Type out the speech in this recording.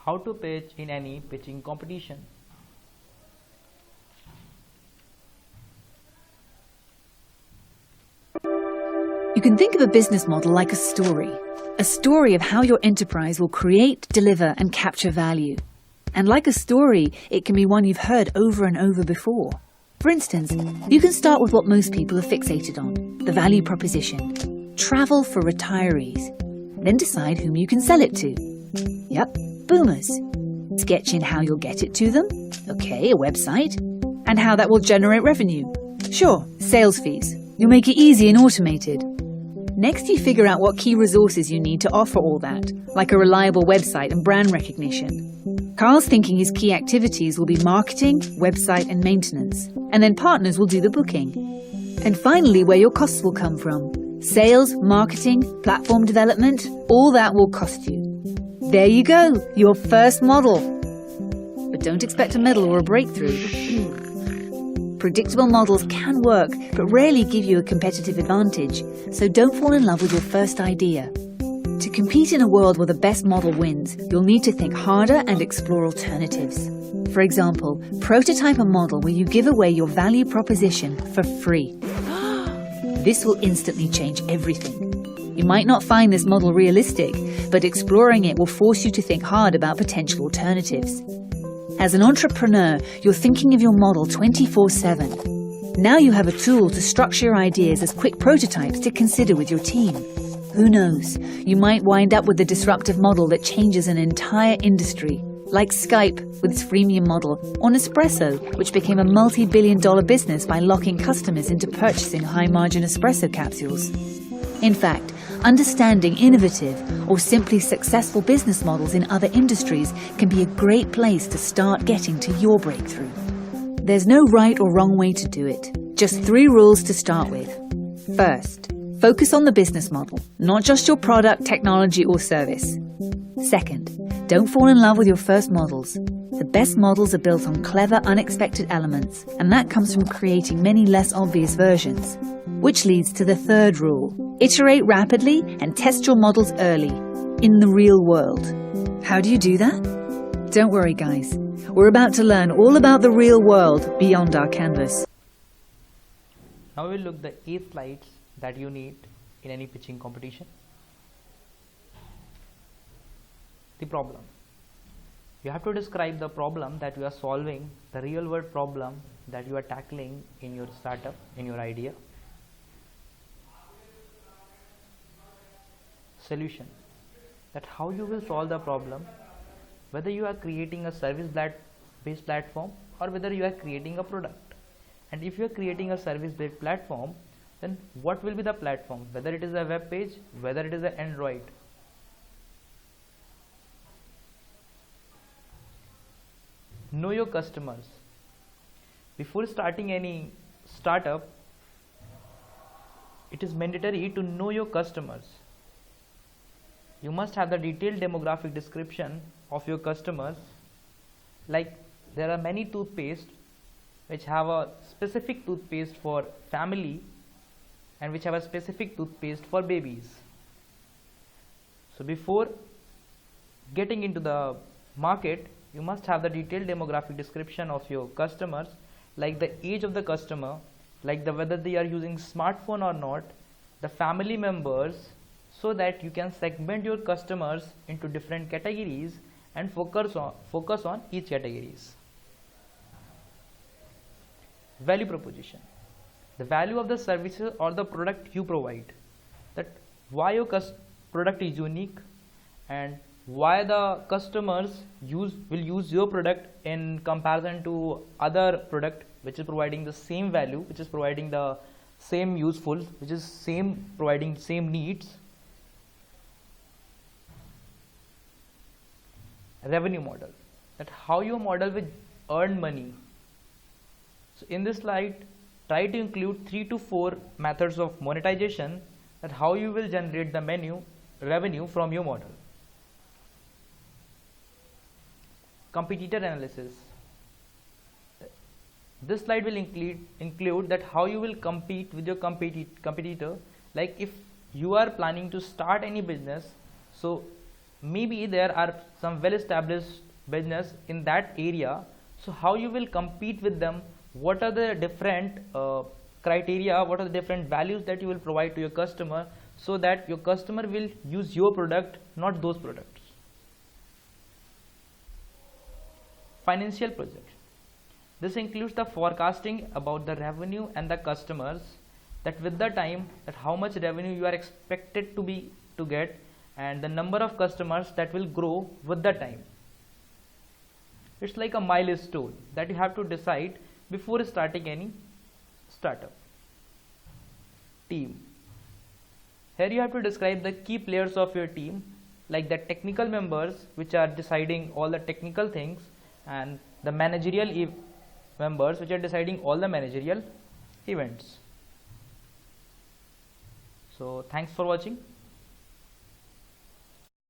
How to pitch in any pitching competition. You can think of a business model like a story of how your enterprise will create, deliver, and capture value. And like a story, it can be one you've heard over and over before. For instance, you can start with what most people are fixated on, the value proposition. Travel for retirees. Then decide whom you can sell it to. Yep, boomers. Sketch in how you'll get it to them. Okay, a website. And how that will generate revenue. Sure, sales fees. You'll make it easy and automated. Next, you figure out what key resources you need to offer all that, like a reliable website and brand recognition. Carl's thinking his key activities will be marketing, website, and maintenance, and then partners will do the booking. And finally, where your costs will come from. Sales, marketing, platform development, all that will cost you. There you go, your first model. But don't expect a medal or a breakthrough. Predictable models can work, but rarely give you a competitive advantage, so don't fall in love with your first idea. To compete in a world where the best model wins, you'll need to think harder and explore alternatives. For example, prototype a model where you give away your value proposition for free. This will instantly change everything. You might not find this model realistic, but exploring it will force you to think hard about potential alternatives. As an entrepreneur, you're thinking of your model 24/7. Now you have a tool to structure your ideas as quick prototypes to consider with your team. Who knows, you might wind up with a disruptive model that changes an entire industry, like Skype with its freemium model, or Nespresso, which became a multi-billion-dollar business by locking customers into purchasing high-margin espresso capsules. In fact, understanding innovative or simply successful business models in other industries can be a great place to start getting to your breakthrough. There's no right or wrong way to do it, just 3 rules to start with. First, focus on the business model, not just your product, technology, or service. Second, don't fall in love with your first models. The best models are built on clever, unexpected elements, and that comes from creating many less obvious versions. Which leads to the third rule. Iterate rapidly and test your models early, in the real world. How do you do that? Don't worry, guys. We're about to learn all about the real world beyond our canvas. Now we'll look at the 8 slides that you need in any pitching competition. The problem. You have to describe the problem that you are solving, the real world problem that you are tackling in your startup, in your idea. Solution, that how you will solve the problem, whether you are creating a service-based platform or whether you are creating a product. And if you are creating a service-based platform, then what will be the platform, whether it is a web page, whether it is an Android. Know your customers. Before starting any startup, it is mandatory to know your customers. You must have the detailed demographic description of your customers. Like there are many toothpaste which have a specific toothpaste for family and which have a specific toothpaste for babies. So before getting into the market, you must have the detailed demographic description of your customers, like the age of the customer, like whether they are using smartphone or not, the family members, so that you can segment your customers into different categories and focus on each categories. Value proposition. The value of the services or the product you provide. That why your product is unique and why the customers will use your product in comparison to other product which is providing the same value, which is providing the same useful, which is providing same needs. Revenue model, that how your model will earn money. So in this slide, try to include 3 to 4 methods of monetization, that how you will generate the revenue from your model. Competitor analysis. This slide will include that how you will compete with your competitor. Like if you are planning to start any business, so maybe there are some well established business in that area, so how you will compete with them, what are the different criteria, what are the different values that you will provide to your customer, so that your customer will use your product, not those products. Financial projection. This includes the forecasting about the revenue and the customers, that with the time that how much revenue you are expected to get, and the number of customers that will grow with the time. It's like a milestone that you have to decide before starting any startup. Team. Here you have to describe the key players of your team, like the technical members which are deciding all the technical things, and the managerial members which are deciding all the managerial events. So thanks for watching.